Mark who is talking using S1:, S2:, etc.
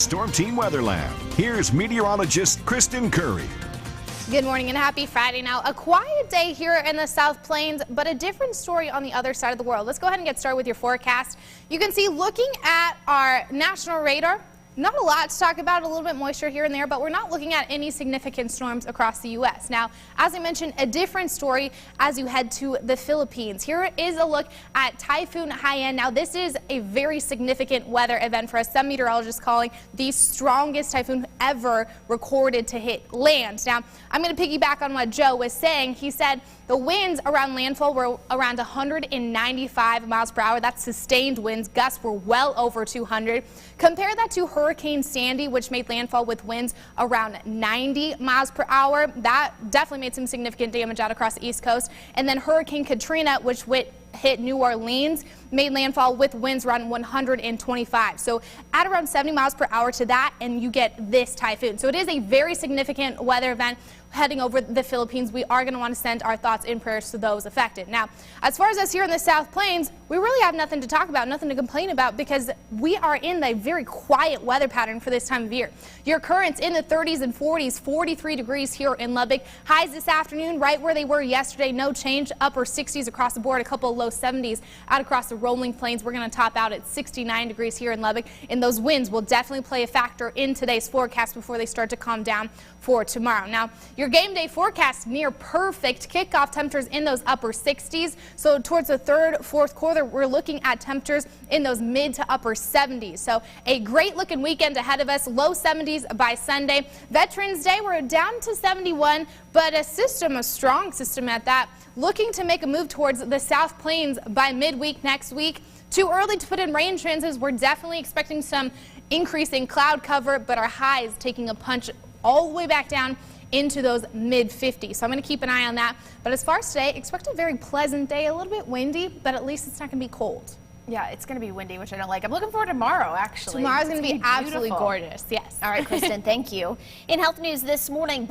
S1: Storm Team Weatherland. Here's meteorologist Kristen Curry.
S2: Good morning and happy Friday. Now, a quiet day here in the South Plains, but a different story on the other side of the world. Let's go ahead and get started with your forecast. You can see, looking at our national radar, not a lot to talk about, a little bit moisture here and there, but we're not looking at any significant storms across the U.S. Now, as I mentioned, a different story as you head to the Philippines. Here is a look at Typhoon Haiyan. Now, this is a very significant weather event for us. Some meteorologists calling the strongest typhoon ever recorded to hit land. Now, I'm going to piggyback on what Joe was saying. He said the winds around landfall were around 195 miles per hour. That's sustained winds. Gusts were well over 200. Compare that to Hurricane Sandy, which made landfall with winds around 90 miles per hour. That definitely made some significant damage out across the East Coast. And then Hurricane Katrina, which hit New Orleans, made landfall with winds around 125. So add around 70 miles per hour to that and you get this typhoon. So it is a very significant weather event heading over the Philippines. We are going to want to send our thoughts and prayers to those affected. Now, as far as us here in the South Plains, we really have nothing to talk about, nothing to complain about, because we are in a very quiet weather pattern for this time of year. Your currents in the 30s and 40s, 43 degrees here in Lubbock. Highs this afternoon right where they were yesterday, no change, upper 60s across the board, a couple of low 70s out across the rolling plains. We're going to top out at 69 degrees here in Lubbock, and those winds will definitely play a factor in today's forecast before they start to calm down for tomorrow. Now, your game day forecast near perfect. Kickoff temperatures in those upper 60s. So towards the third, fourth quarter, we're looking at temperatures in those mid to upper 70s. So a great looking weekend ahead of us. Low 70s by Sunday. Veterans Day, we're down to 71, but a strong system at that, looking to make a move towards the South Plains by midweek next week. Too early to put in rain chances. We're definitely expecting some increase in cloud cover, but our highs taking a punch all the way back down into those mid 50s. So I'm going to keep an eye on that. But as far as today, expect a very pleasant day, a little bit windy, but at least it's not going to be cold.
S3: Yeah, it's going to be windy, which I don't like. I'm looking forward to tomorrow, actually.
S2: Tomorrow's going to be absolutely gorgeous. Yes.
S3: All right, Kristen, thank you. In health news this morning,